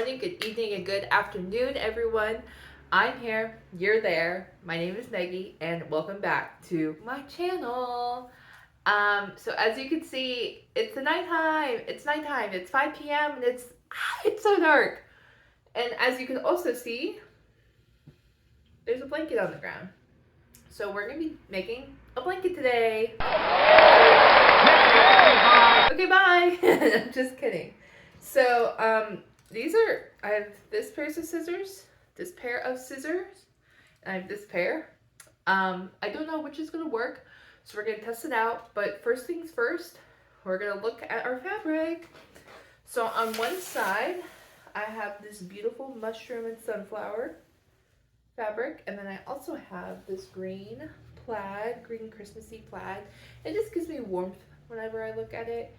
morning, good evening, and good afternoon, everyone. I'm here, you're there. My name is Maggie, and welcome back to my channel. So as you can see, it's the nighttime. It's nighttime. It's 5 p.m. and it's so dark. And as you can also see, there's a blanket on the ground. So we're gonna be making a blanket today. Okay, bye. I'm just kidding. So, I have this pair of scissors, this pair of scissors, and I have this pair. I don't know which is gonna work, so we're gonna test it out. But first things first, we're gonna look at our fabric. So on one side, I have this beautiful mushroom and sunflower fabric, and then I also have this green plaid, green Christmassy plaid. It just gives me warmth whenever I look at it.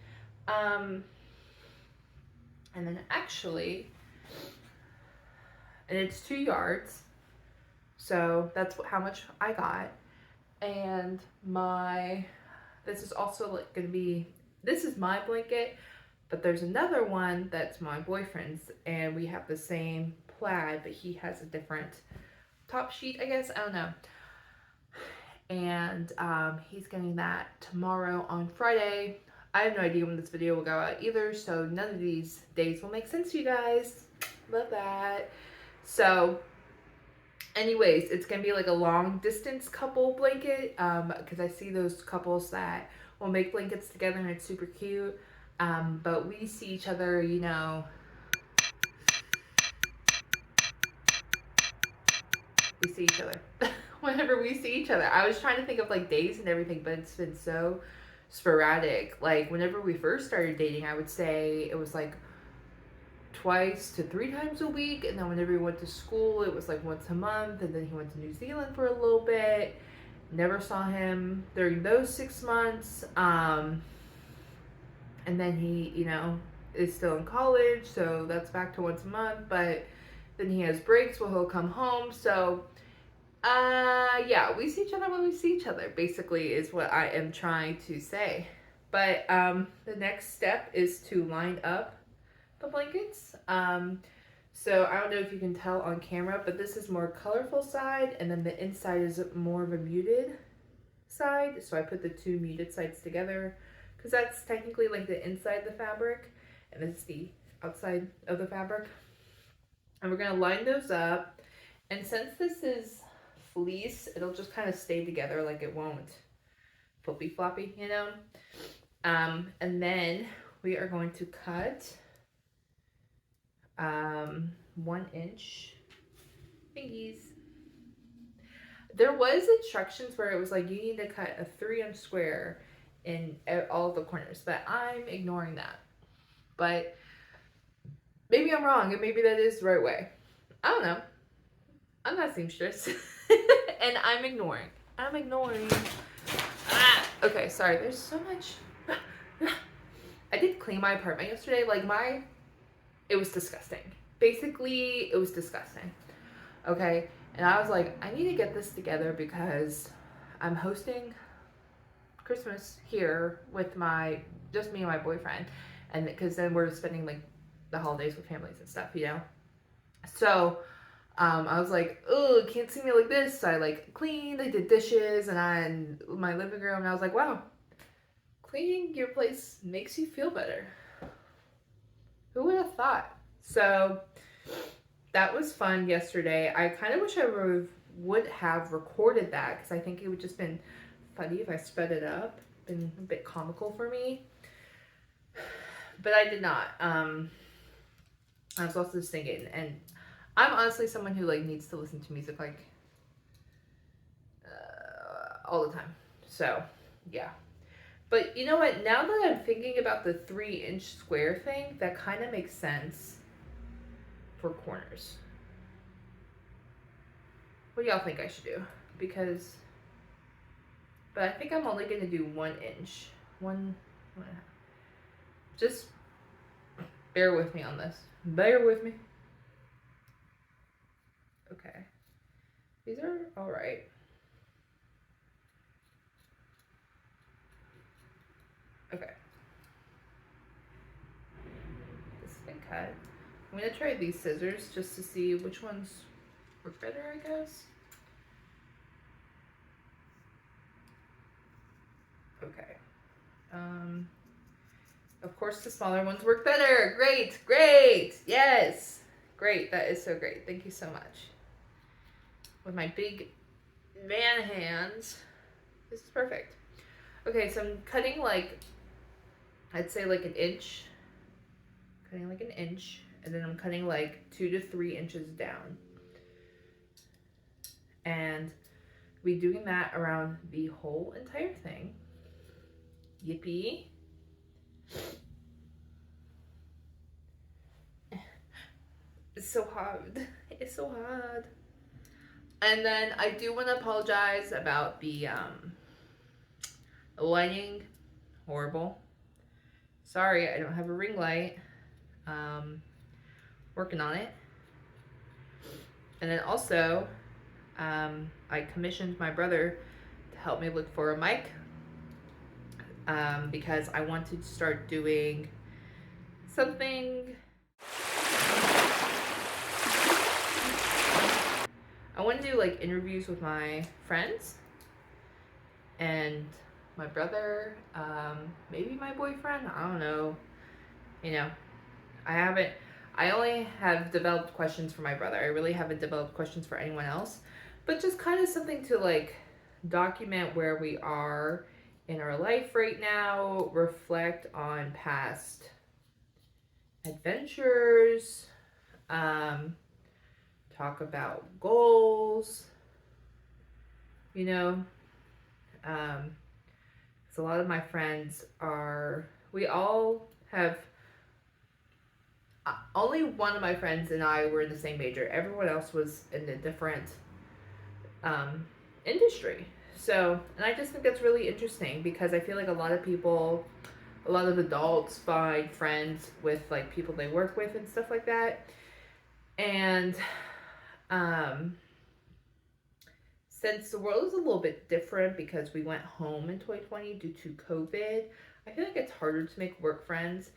And then actually, and it's 2 yards, so that's how much I got. And this is also like gonna be, this is my blanket, but there's another one that's my boyfriend's, and we have the same plaid, but he has a different top sheet, I guess, I don't know. And he's getting that tomorrow on Friday. I have no idea when this video will go out either, so none of these days will make sense to you guys. Love that. So anyways, it's gonna be like a long distance couple blanket, because I see those couples that will make blankets together and it's super cute. But we see each other, you know, we see each other whenever we see each other. I was trying to think of like days and everything, but it's been so sporadic. Like whenever we first started dating, I would say it was like 2 to 3 times a week, and then whenever we went to school, it was like once a month. And then he went to New Zealand for a little bit. Never saw him during those 6 months. And then he, you know, is still in college, so that's back to once a month. But then he has breaks where he'll come home. So yeah, we see each other when we see each other, basically, is what I am trying to say. But the next step is to line up the blankets. So I don't know if you can tell on camera, but this is more colorful side, and then the inside is more of a muted side. So I put the 2 muted sides together because that's technically like the inside of the fabric, and it's the outside of the fabric. And we're gonna line those up. And since this is fleece, it'll just kind of stay together, like it won't flippy floppy, you know. And then we are going to cut 1-inch thingies. There was instructions where it was like you need to cut a 3-inch square in all the corners, but I'm ignoring that. But maybe I'm wrong, and maybe that is the right way. I don't know. I'm not seamstress. And I'm ignoring. Okay, sorry, there's so much. I did clean my apartment yesterday. Like it was disgusting. Basically, it was disgusting. Okay, and I was like, I need to get this together because I'm hosting Christmas here with just me and my boyfriend. And because then we're spending like the holidays with families and stuff, you know? So I was like, oh, can't see me like this. So I like cleaned, I did dishes, and I in my living room, and I was like, wow, cleaning your place makes you feel better. Who would have thought? So that was fun yesterday. I kind of wish I would have recorded that, because I think it would just been funny if I sped it up. Been a bit comical for me. But I did not. I was also singing, and I'm honestly someone who like needs to listen to music like all the time. So yeah. But you know what? Now that I'm thinking about the 3-inch square thing, that kind of makes sense for corners. What do y'all think I should do? But I think I'm only going to do 1 inch. 1.5. Just bear with me on this. Bear with me. Okay. These are all right. Okay. This has been cut. I'm gonna try these scissors just to see which ones work better, I guess. Okay. Of course the smaller ones work better. Great, great, yes. Great, that is so great. Thank you so much. With my big man hands, this is perfect. Okay, so I'm cutting like, I'd say like an inch. Cutting like an inch, and then I'm cutting like 2 to 3 inches down. And we're doing that around the whole entire thing. Yippee. It's so hard. It's so hard. And then I do want to apologize about the lighting. Horrible. Sorry, I don't have a ring light. Working on it. And then also, I commissioned my brother to help me look for a mic. Because I wanted to start doing something. I want to do like interviews with my friends and my brother, maybe my boyfriend. I don't know. You know, I only have developed questions for my brother. I really haven't developed questions for anyone else. But just kind of something to like document where we are in our life right now, reflect on past adventures, talk about goals, you know, because a lot of my friends we all have, only one of my friends and I were in the same major. Everyone else was in a different industry. So, and I just think that's really interesting because I feel like a lot of adults find friends with like people they work with and stuff like that. And since the world is a little bit different because we went home in 2020 due to COVID, I feel like it's harder to make work friends.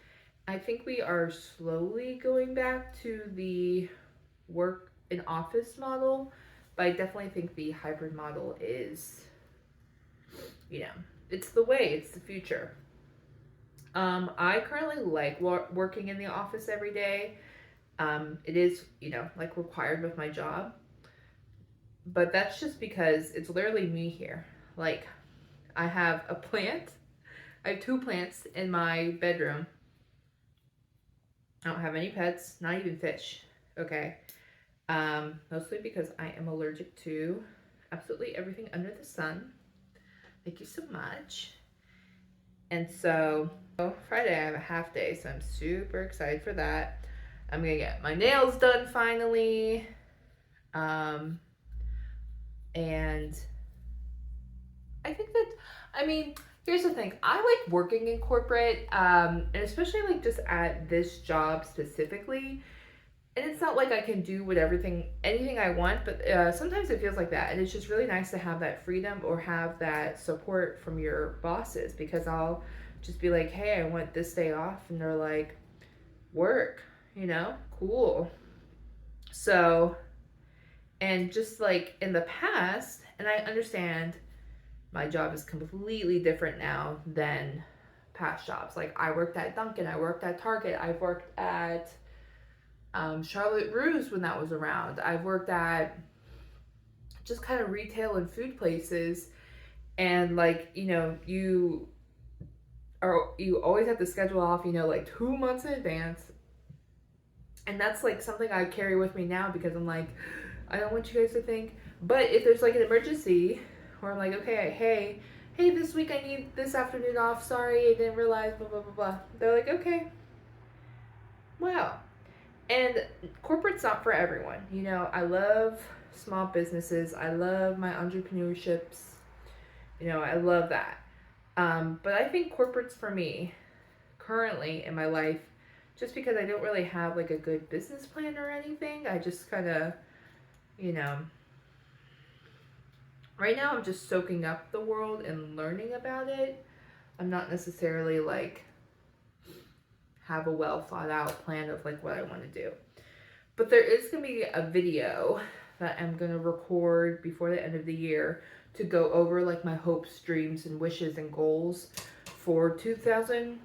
I think we are slowly going back to the work in office model, but I definitely think the hybrid model is, it's the way, it's the future. I currently like working in the office every day. It is, like required with my job. But that's just because it's literally me here. Like, I have a plant. I have 2 plants in my bedroom. I don't have any pets, not even fish. Okay. Mostly because I am allergic to absolutely everything under the sun. Thank you so much. And so, Friday I have a half day, so I'm super excited for that. I'm gonna get my nails done finally. And I think that, here's the thing. I like working in corporate, and especially like just at this job specifically. And it's not like I can do anything I want, but sometimes it feels like that. And it's just really nice to have that freedom or have that support from your bosses, because I'll just be like, hey, I want this day off. And they're like, work, cool. So, and just like in the past, and I understand my job is completely different now than past jobs. Like I worked at Dunkin', I worked at Target, I've worked at Charlotte Russe when that was around. I've worked at just kind of retail and food places, and like you always have to schedule off like 2 months in advance, and that's like something I carry with me now because I'm like, I don't want you guys to think, but if there's like an emergency where I'm like, okay, hey, this week I need this afternoon off, sorry, I didn't realize, blah blah blah blah, they're like, okay, wow. And corporate's not for everyone. I love small businesses. I love my entrepreneurships. I love that. But I think corporate's for me currently in my life, just because I don't really have like a good business plan or anything. I just kind of, right now I'm just soaking up the world and learning about it. I'm not necessarily like have a well thought out plan of like what I want to do. But there is going to be a video that I'm going to record before the end of the year to go over like my hopes, dreams, and wishes and goals for 2000.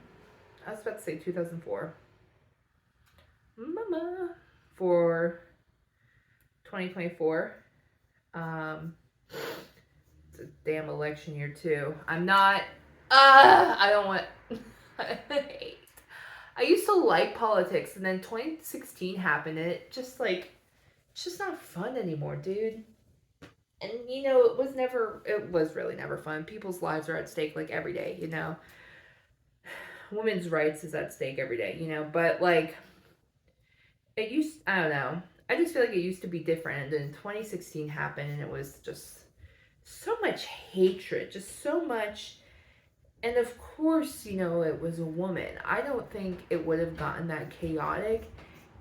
I was about to say 2004. Mama. For 2024. It's a damn election year too. I'm not. I don't want. I used to like politics, and then 2016 happened, and it's just not fun anymore, dude. And you know, it was really never fun. People's lives are at stake like every day, you know. Women's rights is at stake every day, you know. But like, I don't know. I just feel like it used to be different. And then 2016 happened, and it was just so much hatred, just so much. And of course, you know, it was a woman. I don't think it would have gotten that chaotic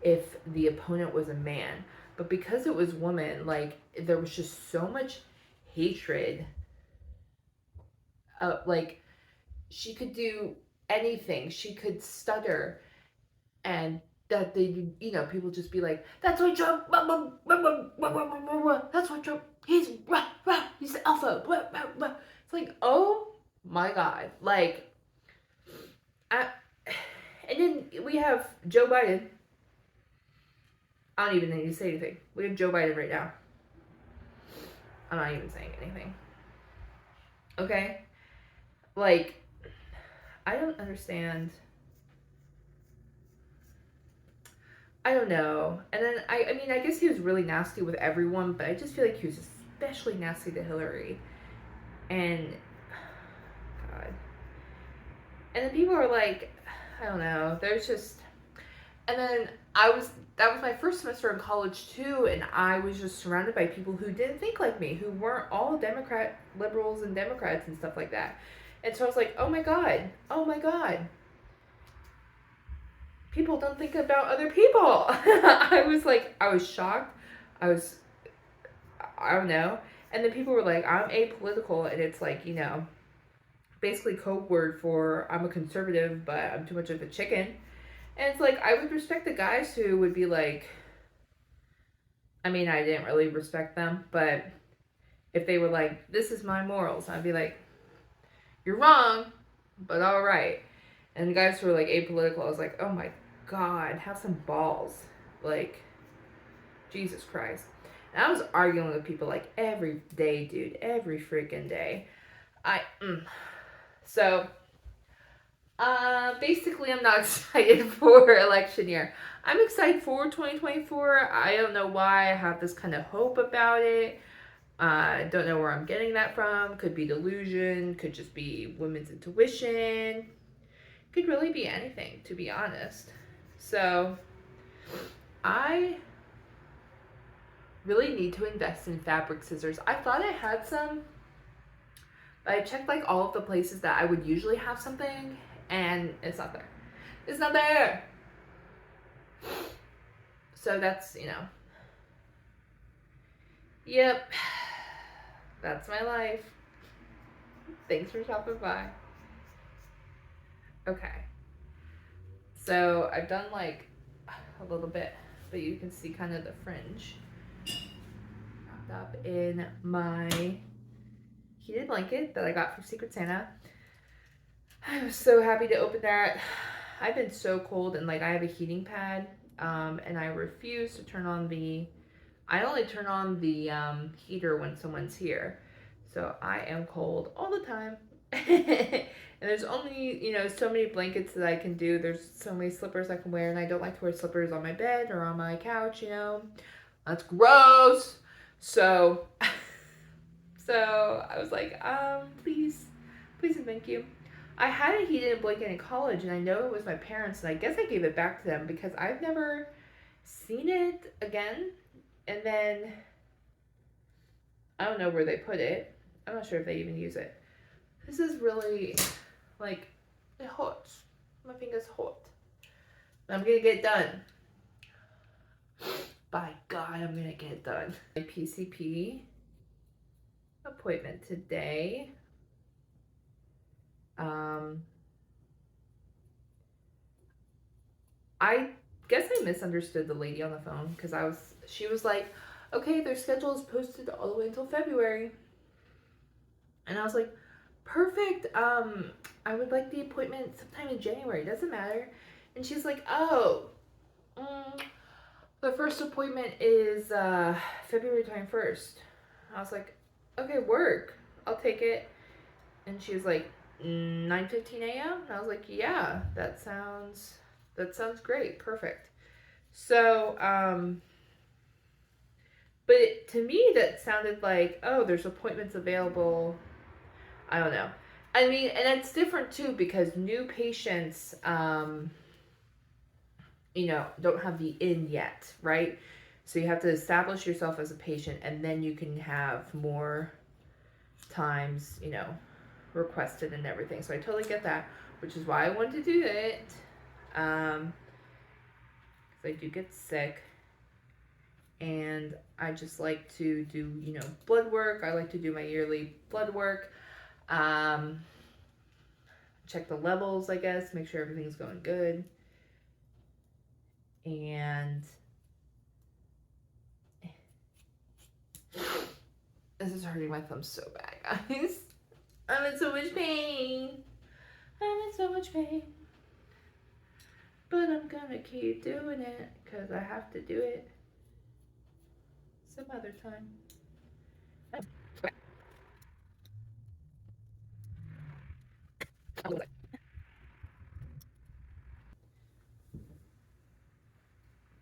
if the opponent was a man. But because it was women, like, there was just so much hatred. Like, she could do anything. She could stutter. And that they, you know, people just be like, that's why Trump, that's why Trump, he's the alpha. It's like, oh my God. Like, and then we have Joe Biden. I don't even need to say anything. We have Joe Biden right now. I'm not even saying anything. Okay? Like, I don't understand. I don't know. And then, I mean, I guess he was really nasty with everyone, but I just feel like he was especially nasty to Hillary. And, God. And then people are like, I don't know, there's just, and then that was my first semester in college too, and I was just surrounded by people who didn't think like me, who weren't all liberals and Democrats and stuff like that. And so I was like, oh my God. People don't think about other people. I was shocked. I don't know. And then people were like, I'm apolitical, and it's like, you know, basically code word for I'm a conservative, but I'm too much of a chicken. And it's like, I would respect the guys who would be like, I mean, I didn't really respect them, but if they were like, this is my morals, I'd be like, you're wrong, but all right. And the guys who were like apolitical, I was like, oh my God, have some balls. Like, Jesus Christ. And I was arguing with people like every day, dude, every freaking day. So, basically, I'm not excited for election year. I'm excited for 2024. I don't know why I have this kind of hope about it. I don't know where I'm getting that from. Could be delusion. Could just be women's intuition. Could really be anything, to be honest. So, I really need to invest in fabric scissors. I thought I had some, but I checked like all of the places that I would usually have something, and it's not there. It's not there. So that's, you know. Yep. That's my life. Thanks for stopping by. Okay. So I've done like a little bit, but you can see kind of the fringe wrapped up in my heated blanket that I got from Secret Santa. I was so happy to open that. I've been so cold, and like I have a heating pad, and I refuse to turn on I only turn on the heater when someone's here. So I am cold all the time. And there's only, you know, so many blankets that I can do. There's so many slippers I can wear, and I don't like to wear slippers on my bed or on my couch, you know. That's gross. So I was like, please and thank you. I had a heated blanket in college, and I know it was my parents, and I guess I gave it back to them because I've never seen it again. And then I don't know where they put it. I'm not sure if they even use it. This is really, like, it hurts. My finger's hot. I'm gonna get it done. By God, I'm gonna get it done. My PCP appointment today. I guess I misunderstood the lady on the phone because she was like, okay, their schedule is posted all the way until February. And I was like, perfect. I would like the appointment sometime in January. Doesn't matter. And she's like, oh, mm, the first appointment is February 21st. I was like, okay, work. I'll take it. And she was like, 9:15 a.m. And I was like, yeah, that sounds great. Perfect. So, but to me, that sounded like, oh, there's appointments available. I don't know. I mean, and it's different too because new patients, don't have the in yet, right? So you have to establish yourself as a patient, and then you can have more times, requested and everything. So I totally get that, which is why I wanted to do it. Um, 'Cause I do get sick, and I just like to do, blood work. I like to do my yearly blood work. Um, check the levels, I guess, make sure everything's going good. And this is hurting my thumb so bad, guys. I'm in so much pain. I'm in so much pain. But I'm gonna keep doing it because I have to do it some other time.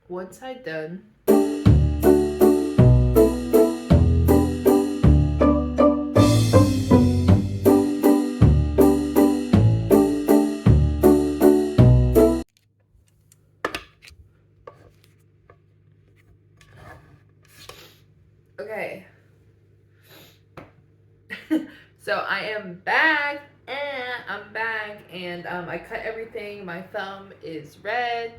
Once I done, okay. So I am back, and I'm back, and I cut everything. My thumb is red.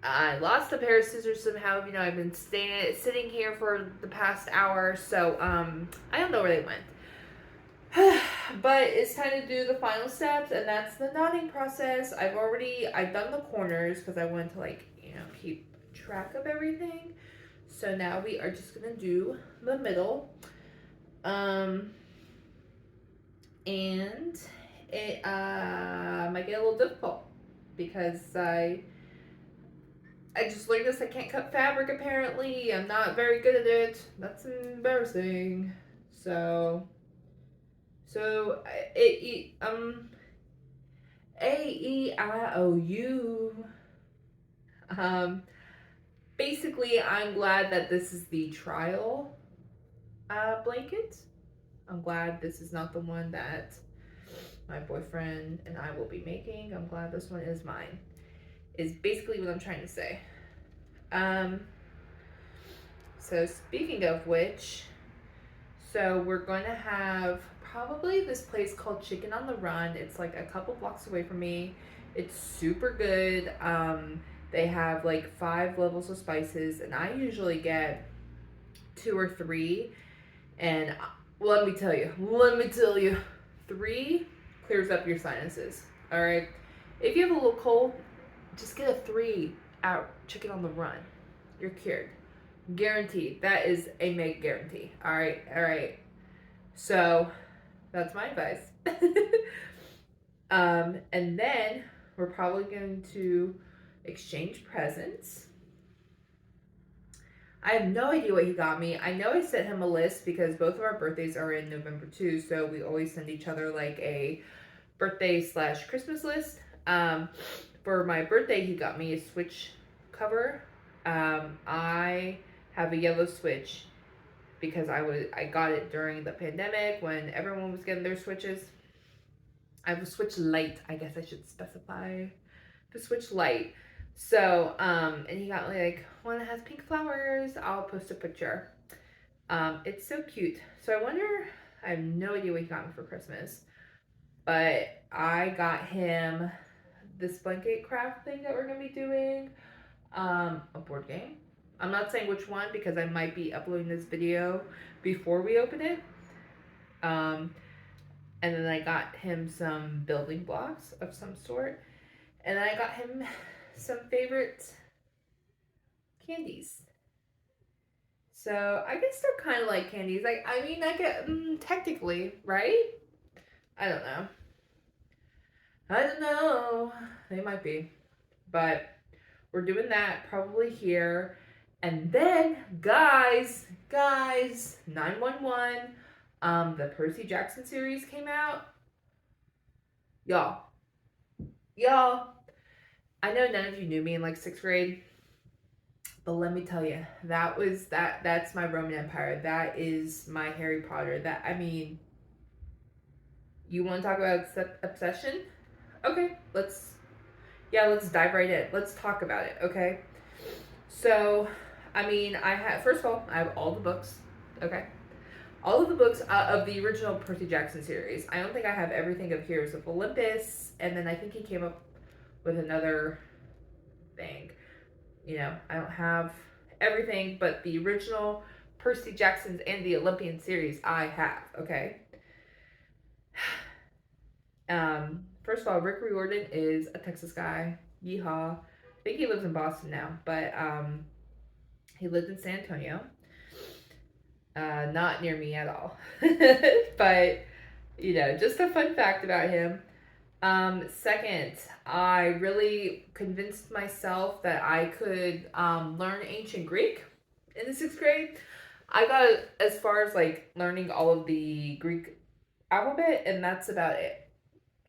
I lost a pair of scissors somehow. I've been sitting here for the past hour, so I don't know where they went. But it's time to do the final steps, and that's the knotting process. I've done the corners because I wanted to keep track of everything. So now we are just gonna do the middle. And it might get a little difficult because I just learned this. I can't cut fabric apparently. I'm not very good at it. That's embarrassing. So AEIOU. Um Basically I'm glad that this is the trial blanket. I'm glad this is not the one that my boyfriend and I will be making. I'm glad this one is mine. Is basically what I'm trying to say. Um, so speaking of which, so we're going to have probably this place called Chicken on the Run. It's like a couple blocks away from me. It's super good. They have like 5 levels of spices, and I usually get 2 or 3. And let me tell you, 3 clears up your sinuses. All right. If you have a little cold, just get a 3 out Chicken on the Run. You're cured. Guaranteed. That is a make guarantee. All right. So that's my advice. And then we're probably going to exchange presents. I have no idea what he got me. I know I sent him a list because both of our birthdays are in November too, so we always send each other like a birthday/Christmas list. For my birthday, he got me a Switch cover. I have a yellow Switch because I got it during the pandemic when everyone was getting their Switches. I have a Switch Lite, I guess I should specify. The Switch Lite. So, and he got me like one that has pink flowers. I'll post a picture. It's so cute. So I wonder, I have no idea what he got me for Christmas, but I got him this blanket craft thing that we're gonna be doing. A board game. I'm not saying which one because I might be uploading this video before we open it. And then I got him some building blocks of some sort. And then I got him some favorite candies. So I guess they're kind of like candies. Like I mean, like technically, right? I don't know. I don't know. They might be, but we're doing that probably here. And then, guys, 911. The Percy Jackson series came out. Y'all, y'all. I know none of you knew me in like sixth grade, but let me tell you, that's my Roman Empire. That is my Harry Potter. That I mean, you want to talk about obsession? Okay, let's dive right in. Let's talk about it. Okay, so I mean, I have first of all, I have all the books. Okay, all of the books of the original Percy Jackson series. I don't think I have everything of Heroes of Olympus, and then I think he came up with another thing. I don't have everything, but the original Percy Jackson's and the Olympian series I have. Okay. First of all, Rick Riordan is a Texas guy. Yeehaw. I think he lives in Boston now, but he lived in San Antonio. Not near me at all. But, just a fun fact about him. Second, I really convinced myself that I could learn ancient Greek in the sixth grade. I got as far as like learning all of the Greek alphabet, and that's about it.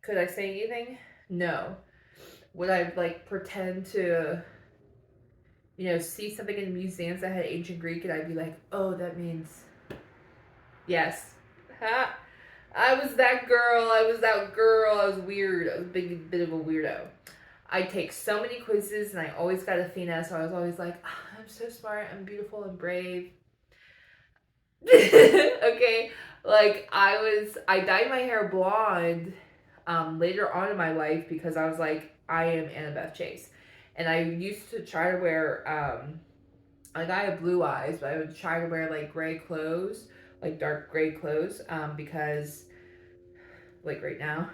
Could I say anything? No. Would I like pretend to, see something in museums that had ancient Greek, and I'd be like, oh, that means yes. Ha! I was that girl. I was that girl. I was weird. I was a bit of a weirdo. I take so many quizzes, and I always got Athena, so I was always like, I'm so smart. I'm beautiful and brave. Okay, like I dyed my hair blonde later on in my life because I was like, I am Annabeth Chase, and I used to try to wear like I have blue eyes, but I would try to wear like gray clothes, like dark gray clothes, because like right now,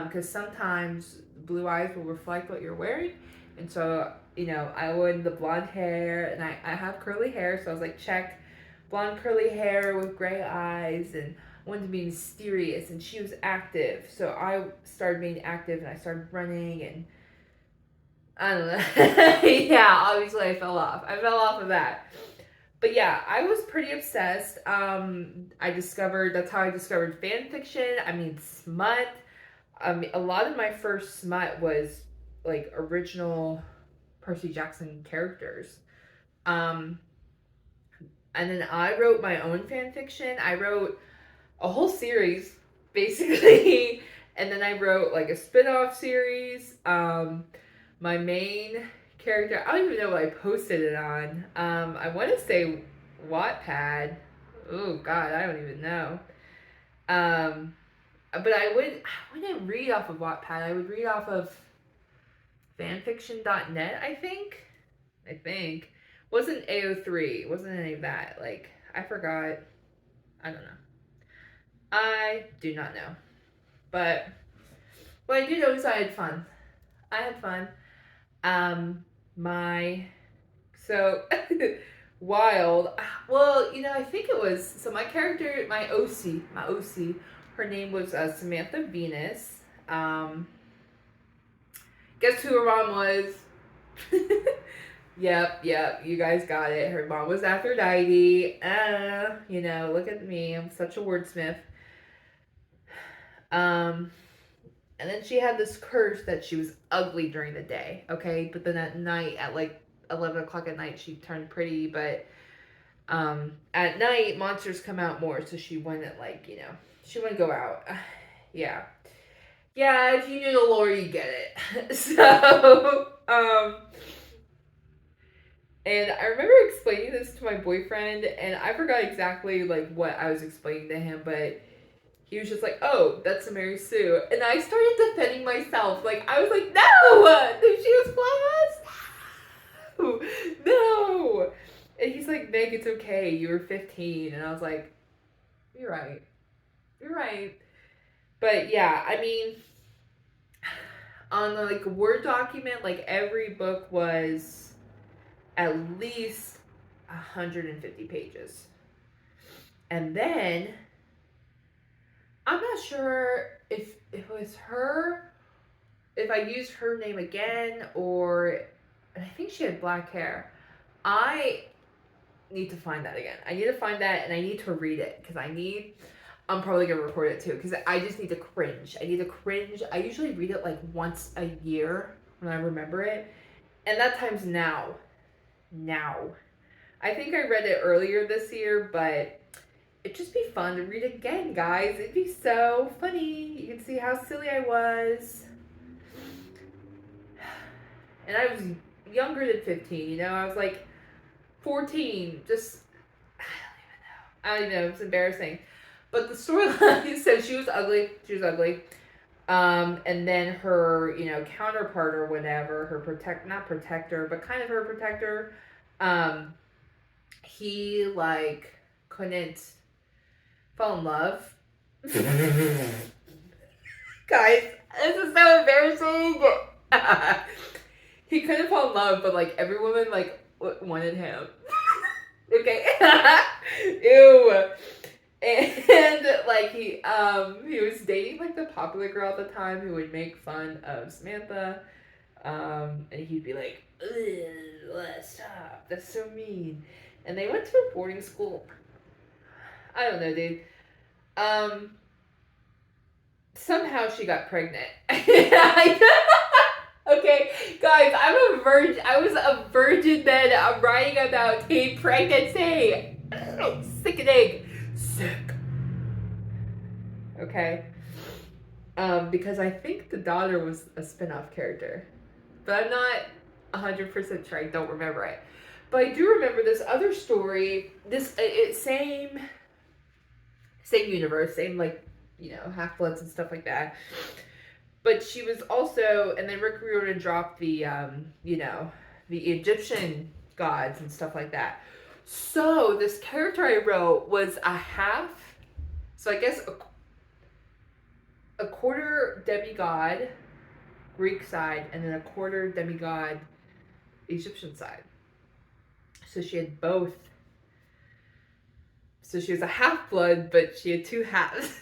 because sometimes blue eyes will reflect what you're wearing, and so I wanted the blonde hair, and I have curly hair, so I was like, check blonde curly hair with gray eyes, and wanted to be mysterious, and she was active, so I started being active, and I started running, and I don't know. Yeah, obviously I fell off. I fell off of that. But yeah, I was pretty obsessed. That's how I discovered fan fiction. I mean, smut. A lot of my first smut was like original Percy Jackson characters. Um, and then I wrote my own fan fiction. I wrote a whole series, basically. And then I wrote like a spin-off series. My main character, I don't even know what I posted it on. I want to say Wattpad. Oh God, I don't even know. But I wouldn't read off of Wattpad. I would read off of fanfiction.net, I think. Wasn't AO3. Wasn't any of that. Like, I forgot. I don't know. I do not know. But what I do know is I had fun. I had fun. My so wild. Well, I think it was so my character, my OC, her name was Samantha Venus. Guess who her mom was? Yep, you guys got it. Her mom was Aphrodite. Look at me. I'm such a wordsmith. And then she had this curse that she was ugly during the day, okay? But then at night, at like 11 o'clock at night, she turned pretty. But at night, monsters come out more, so she wouldn't, like, she wouldn't go out. Yeah. Yeah, if you knew the lore, you get it. So, and I remember explaining this to my boyfriend, and I forgot exactly, like, what I was explaining to him, but he was just like, oh, that's a Mary Sue. And I started defending myself. Like, I was like, no! She was flawless! No! And he's like, Meg, it's okay. You were 15. And I was like, you're right. You're right. But yeah, I mean, on like a Word document, like every book was at least 150 pages. And then I'm not sure if it was her, if I used her name again, or and I think she had black hair. I need to find that again. I need to find that and I need to read it because I'm probably gonna record it too because I just need to cringe. I need to cringe. I usually read it like once a year when I remember it, and that time's now. Now, I think I read it earlier this year, but it'd just be fun to read again, guys. It'd be so funny. You can see how silly I was, and I was younger than 15. You know, I was like 14. Just I don't even know. It's embarrassing. But the storyline says she was ugly. She was ugly. And then her, counterpart or whatever, not protector, but kind of her protector, he, like, couldn't fall in love. Guys, this is so embarrassing. He couldn't fall in love, but, like, every woman, like, wanted him. Okay. Ew. And like he was dating like the popular girl at the time who would make fun of Samantha, and he'd be like, stop, that's so mean. And they went to a boarding school. I don't know, dude. Somehow she got pregnant. Okay, guys, I'm a virgin. I was a virgin then. I'm writing about teen pregnancy. Sickening. Sick. Okay. Because I think the daughter was a spin-off character. But I'm not 100% sure. I don't remember it. But I do remember this other story. Same universe. Same, like, Half-Bloods and stuff like that. But she was also, and then Rick Riordan dropped the Egyptian gods and stuff like that. So this character I wrote was a half, so I guess a quarter demigod, Greek side, and then a quarter demigod, Egyptian side. So she had both. So she was a half-blood, but she had two halves.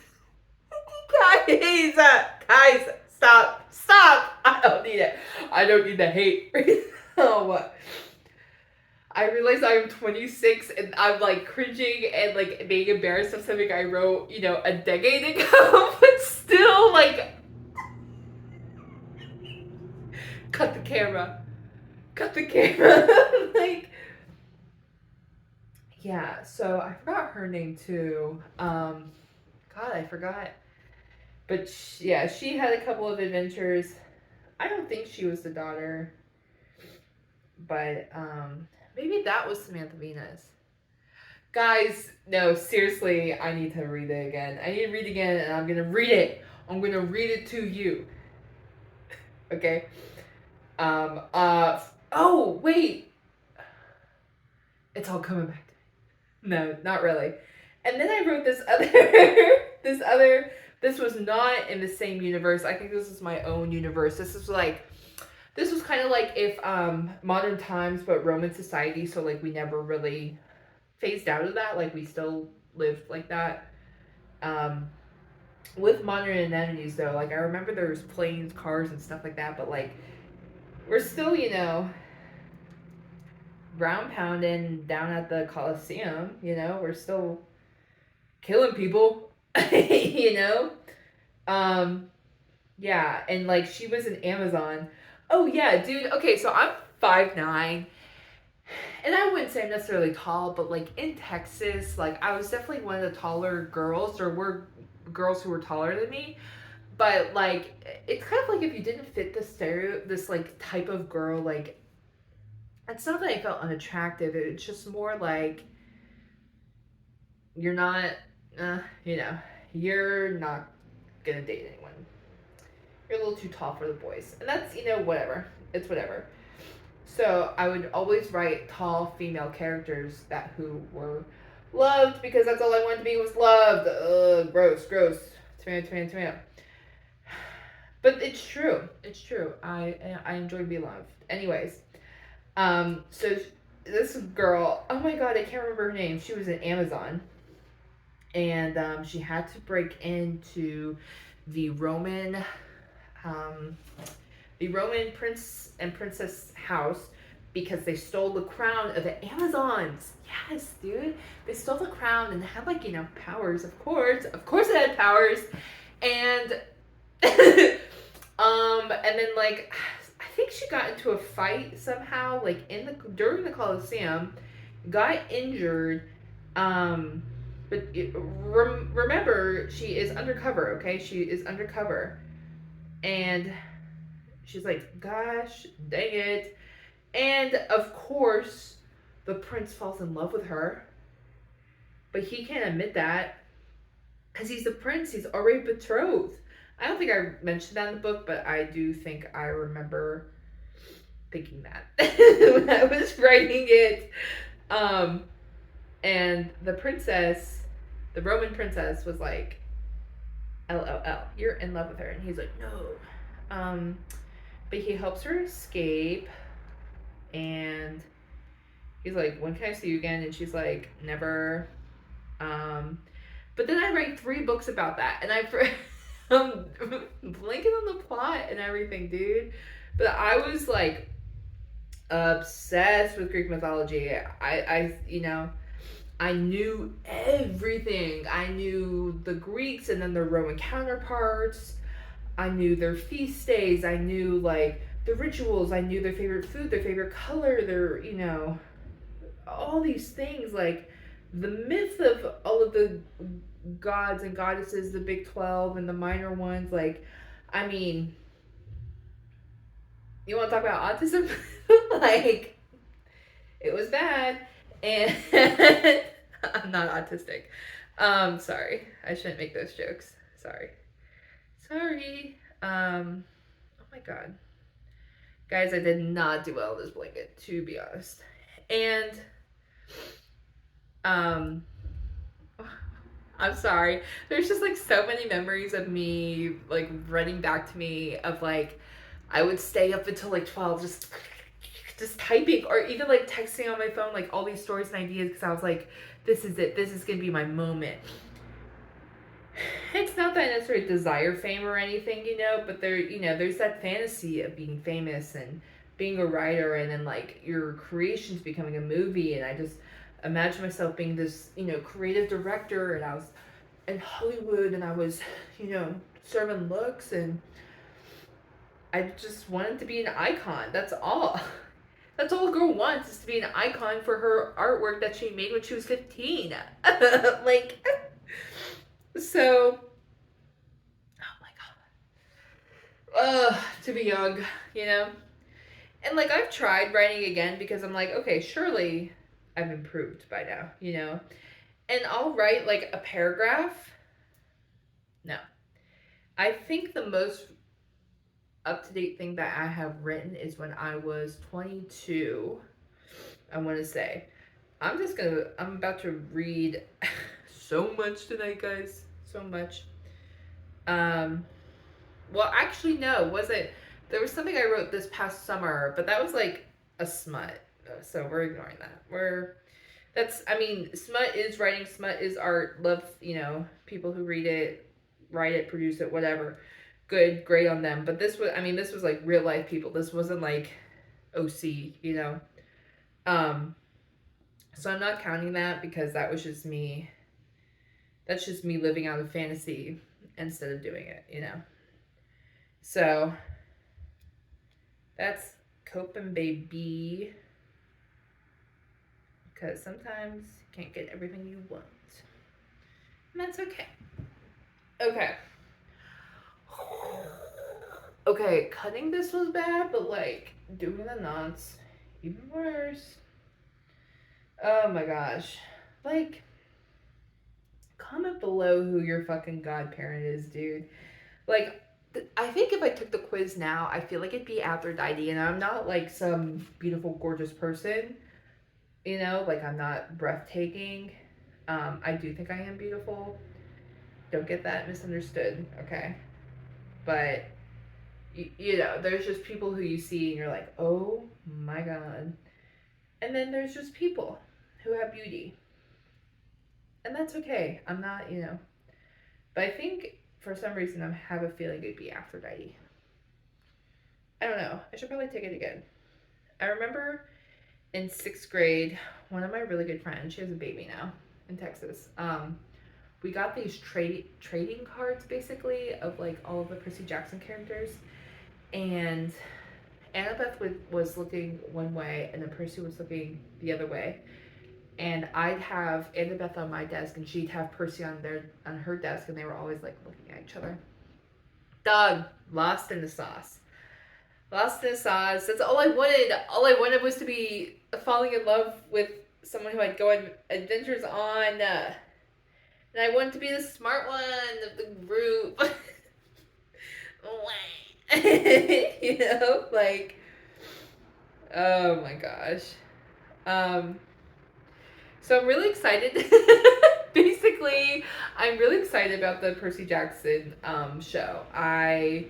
Guys, stop. I don't need it. I don't need the hate. Oh, I realize I'm 26 and I'm like cringing and like being embarrassed of something I wrote, a decade ago, but still like, cut the camera. Like, yeah, so I forgot her name too. God, I forgot. But she had a couple of adventures. I don't think she was the daughter, but maybe that was Samantha Venus. Guys, no, seriously, I need to read it again. And I'm gonna read it. I'm gonna read it to you. Okay. Oh wait, it's all coming back to me. No, not really. And then I wrote this other. This was not in the same universe. I think this is my own universe. This was kind of like if modern times but Roman society, so like we never really phased out of that, like we still lived like that. With modern amenities though, like I remember there was planes, cars and stuff like that, but like we're still, ground pounding down at the Coliseum, we're still killing people. Yeah, and like she was an Amazon. Oh yeah, dude. Okay, so I'm 5'9", and I wouldn't say I'm necessarily tall, but like in Texas, like I was definitely one of the taller girls. There were girls who were taller than me, but like it's kind of like if you didn't fit this like type of girl, like it's not that I felt unattractive. It's just more like you're not, you're not gonna date anyone. You're a little too tall for the boys. And that's, whatever. It's whatever. So I would always write tall female characters who were loved because that's all I wanted to be was loved. Ugh, gross. Tomato. But it's true. It's true. I enjoy being loved. Anyways, so this girl, oh my god, I can't remember her name. She was in Amazon, and she had to break into the um, Roman prince and princess house because they stole the crown of the Amazons. Yes, dude, they stole the crown and had like powers. Of course, it had powers, and and then like I think she got into a fight somehow, like during the Colosseum, got injured. Um, but remember, she is undercover. Okay, she is undercover, and she's like, "Gosh, dang it!" And of course, the prince falls in love with her, but he can't admit that because he's the prince. He's already betrothed. I don't think I mentioned that in the book, but I do think I remember thinking that when I was writing it. Um, and the Roman princess, was like, "LOL, you're in love with her," and he's like, "No." But he helps her escape, and he's like, "When can I see you again?" And she's like, "Never." Um, but then I write 3 books about that, and I'm blanking on the plot and everything, dude. But I was like obsessed with Greek mythology. I knew everything. I knew the Greeks and then their Roman counterparts. I knew their feast days. I knew like the rituals. I knew their favorite food, their favorite color, all these things, like the myth of all of the gods and goddesses, the big 12 and the minor ones. Like, I mean, you want to talk about autism? Like, it was bad. And I'm not autistic. Sorry. I shouldn't make those jokes. Sorry. Sorry. Oh my god. Guys, I did not do well with this blanket, to be honest. And um I'm sorry. There's just like so many memories of me like running back to me of like I would stay up until like 12 just typing or even like texting on my phone like all these stories and ideas because I was like, this is it. This is going to be my moment. It's not that I necessarily desire fame or anything, but there's that fantasy of being famous and being a writer and then like your creations becoming a movie. And I just imagine myself being this, creative director, and I was in Hollywood and I was, serving looks, and I just wanted to be an icon. That's all. That's all a girl wants, is to be an icon for her artwork that she made when she was 15. Like, so, oh my god. To be young, you know? And like, I've tried writing again because I'm like, okay, surely I've improved by now. And I'll write like a paragraph. No. I think the most up to date thing that I have written is when I was 22. I want to say. I'm about to read so much tonight, guys. So much. Um, well, actually, no, was it? There was something I wrote this past summer, but that was like a smut. So we're ignoring that. I mean, smut is writing, smut is art. Love, people who read it, write it, produce it, whatever. Good, great on them. But this was like real life people. This wasn't like OC. Um, so I'm not counting that because that was just me. That's just me living out a fantasy instead of doing it. So that's coping, baby. Because sometimes you can't get everything you want. And that's okay. Okay. Okay, cutting this was bad, but like doing the knots, even worse. Oh my gosh. Like, comment below who your fucking godparent is, dude. Like, I think if I took the quiz now, I feel like it'd be Aphrodite, and I'm not like some beautiful, gorgeous person. Like I'm not breathtaking. I do think I am beautiful. Don't get that misunderstood, okay? But you know, there's just people who you see and you're like, oh my god. And then there's just people who have beauty. And that's okay. I'm not, you know. But I think for some reason I have a feeling it'd be Aphrodite. I don't know. I should probably take it again. I remember in sixth grade, one of my really good friends, she has a baby now in Texas. We got these trading cards basically of like all of the Percy Jackson characters, and Annabeth was looking one way, and then Percy was looking the other way. And I'd have Annabeth on my desk, and she'd have Percy on her desk, and they were always like looking at each other. Dog, lost in the sauce. Lost in the sauce. That's all I wanted. All I wanted was to be falling in love with someone who I'd go on adventures on. And I wanted to be the smart one of the group. You know, like, oh my gosh. So I'm really excited. Basically, I'm really excited about the Percy Jackson show. The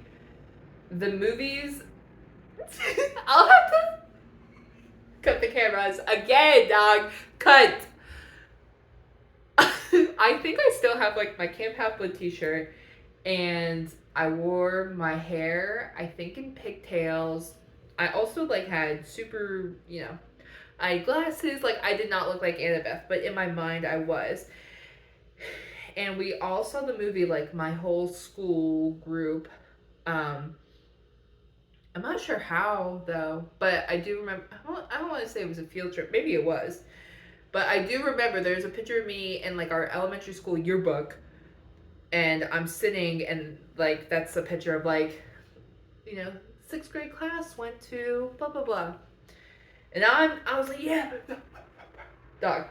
movies. I'll have to cut the cameras again, dog. Cut. I think I still have like my Camp Half Blood t-shirt, and I wore my hair, I think, in pigtails. I also like had super, you know, I had glasses. Like, I did not look like Annabeth, but in my mind I was. And we all saw the movie, like my whole school group. I'm not sure how though, but I do remember. I don't want to say it was a field trip. Maybe it was. But I do remember there's a picture of me in like our elementary school yearbook, and I'm sitting, and like that's a picture of like, you know, sixth grade class went to blah blah blah, and I was like, yeah, dog.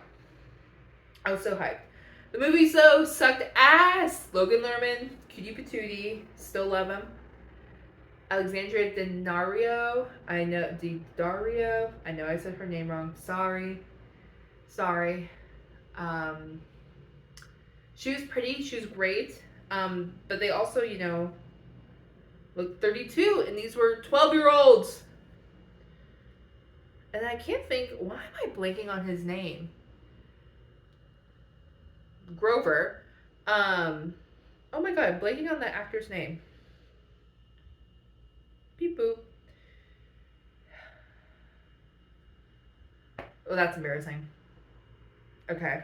I was so hyped. The movie so sucked ass. Logan Lerman, cutie patootie, still love him. Alexandria Daddario, I know I said her name wrong. Sorry. She was pretty, she was great. But they also, you know, looked 32, and these were 12-year-olds. And I can't think, why am I blanking on his name? Grover. Oh my god, I'm blanking on that actor's name. Beep boop. Oh, that's embarrassing. Okay.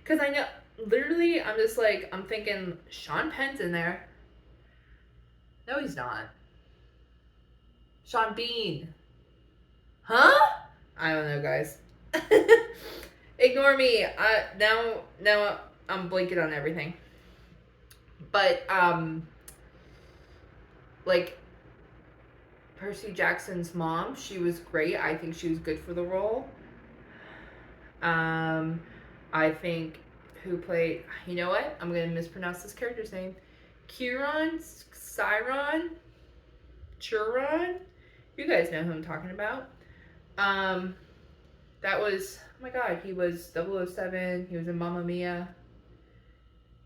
Because I know, literally, I'm just like, I'm thinking, Sean Penn's in there. No, he's not. Sean Bean. Huh? I don't know, guys. Ignore me. Now I'm blanking on everything. But, like, Percy Jackson's mom, she was great. I think she was good for the role. I think who played, you know what? I'm going to mispronounce this character's name. Chiron? You guys know who I'm talking about. That was, oh my god, he was 007. He was in Mamma Mia.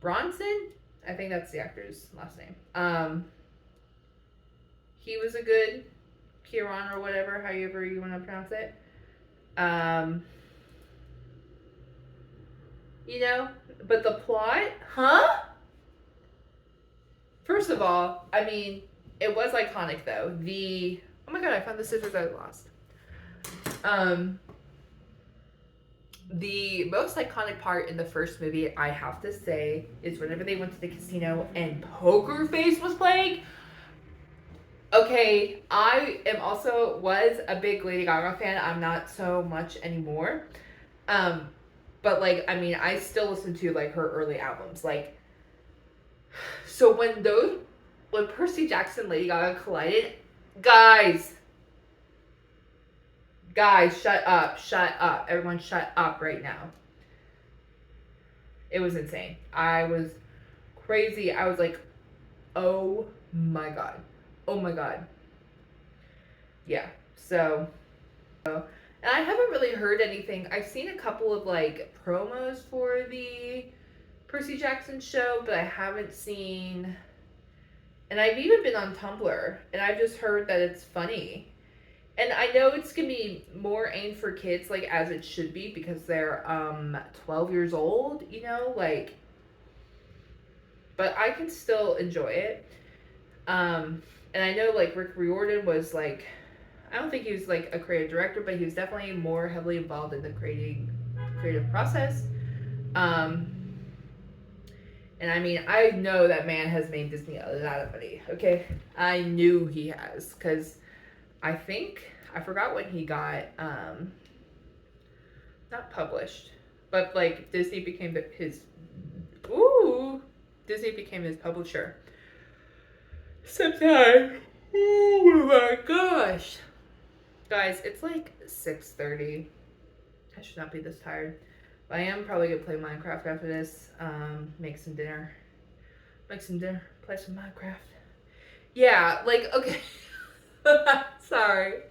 Bronson? I think that's the actor's last name. He was a good Chiron or whatever, however you want to pronounce it. You know, but the plot, huh? First of all, I mean, it was iconic though. Oh my god, I found the scissors I lost. The most iconic part in the first movie, I have to say, is whenever they went to the casino and Poker Face was playing. Okay, was a big Lady Gaga fan. I'm not so much anymore. But like, I mean, I still listen to like her early albums. Like, so when Percy Jackson, Lady Gaga collided, guys, shut up. Everyone shut up right now. It was insane. I was crazy. I was like, oh my god. Yeah, so, and I haven't really heard anything. I've seen a couple of like promos for the Percy Jackson show, but I haven't seen And I've even been on Tumblr, and I've just heard that it's funny. And I know it's gonna be more aimed for kids, like as it should be, because they're 12 years old, you know, like. But I can still enjoy it. Um, and I know like Rick Riordan was like, I don't think he was like a creative director, but he was definitely more heavily involved in the creative process. Um, and I mean, I know that man has made Disney a lot of money. Okay, I knew he has because I think I forgot when he got not published, but like Disney became his ooh Disney became his publisher. Sometime. Oh my gosh, guys, it's like 6:30. I should not be this tired. But I am probably gonna play Minecraft after this. Make some dinner. Make some dinner. Play some Minecraft. Yeah, like okay. Sorry.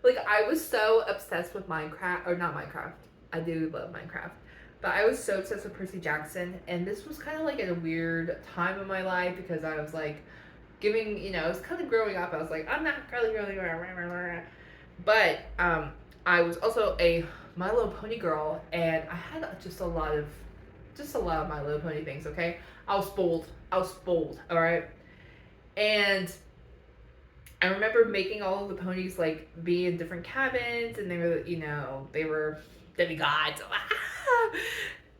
Like I was so obsessed with Minecraft, or not Minecraft. I do love Minecraft, but I was so obsessed with Percy Jackson, and this was kind of like at a weird time in my life because I was like giving, I was kind of growing up. I was like, I'm not really, but I was also a My Little Pony girl, and I had just a lot of My Little Pony things. Okay, I was spoiled. I was spoiled. All right, and I remember making all of the ponies like be in different cabins, and they were demigods,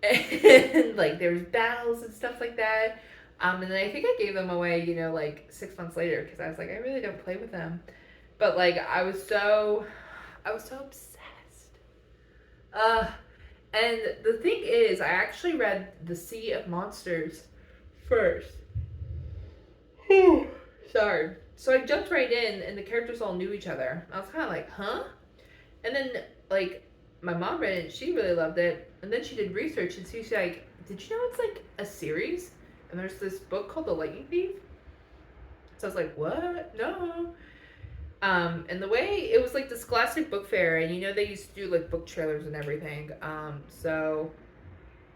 and like there was battles and stuff like that. And then I think I gave them away, like 6 months later because I was like, I really don't play with them. But like I was so obsessed. Uh, and the thing is, I actually read The Sea of Monsters first. Sorry. So I jumped right in, and the characters all knew each other. I was kind of like, huh? And then, like, my mom read it, she really loved it. And then she did research, and she's like, did you know it's like a series? And there's this book called The Lightning Thief. So I was like, what? No. And the way it was like this Scholastic Book Fair, and they used to do like book trailers and everything. And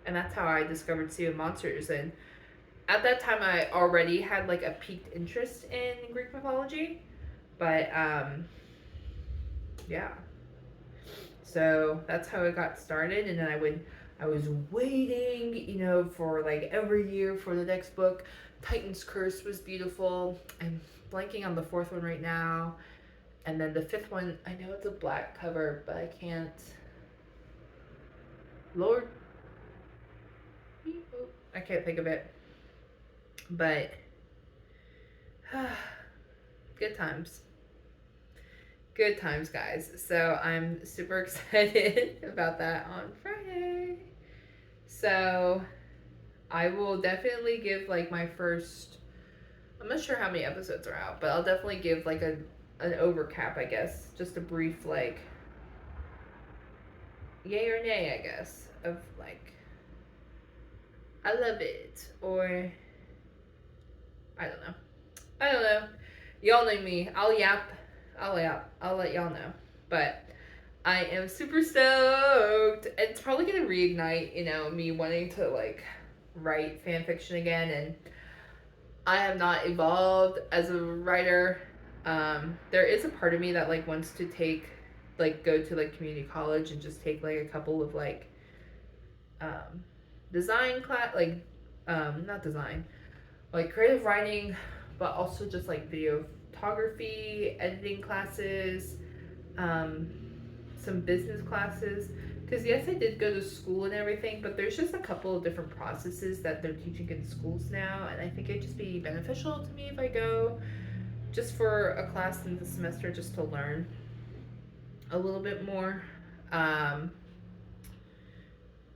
that's how I discovered Sea of Monsters. And at that time, I already had like a piqued interest in Greek mythology, but yeah. So that's how it got started, and then I was waiting, for like every year for the next book. Titan's Curse was beautiful. I'm blanking on the fourth one right now. And then the fifth one, I know it's a black cover, but I can't. Lord, I can't think of it. But good times. Good times, guys. So I'm super excited about that on Friday. So I will definitely give like my first. I'm not sure how many episodes are out, but I'll definitely give like an overcap, I guess, just a brief like yay or nay, I guess, of like I love it or I don't know. I don't know. Y'all know me. I'll yap. I'll yap. I'll let y'all know. But I am super stoked. It's probably gonna reignite, me wanting to like write fan fiction again, and I have not evolved as a writer. There is a part of me that like wants to go to like community college and just take like a couple of like um, design class, like not design, like creative writing, but also just like videography, editing classes, um, some business classes. Because yes, I did go to school and everything, but there's just a couple of different processes that they're teaching in schools now, and I think it'd just be beneficial to me if I go just for a class in the semester just to learn a little bit more. Um,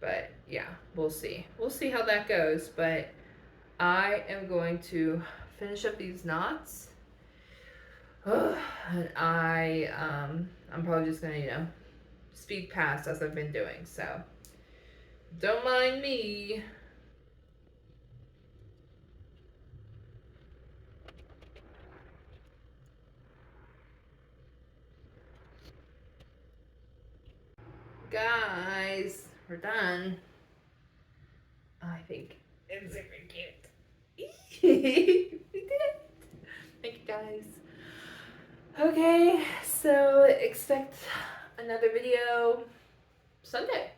but yeah, we'll see. We'll see how that goes. But I am going to finish up these knots. And I'm probably just gonna, speed past as I've been doing. So don't mind me. Guys, we're done. I think it's super cute. We did it. guys. Okay, so expect another video Sunday.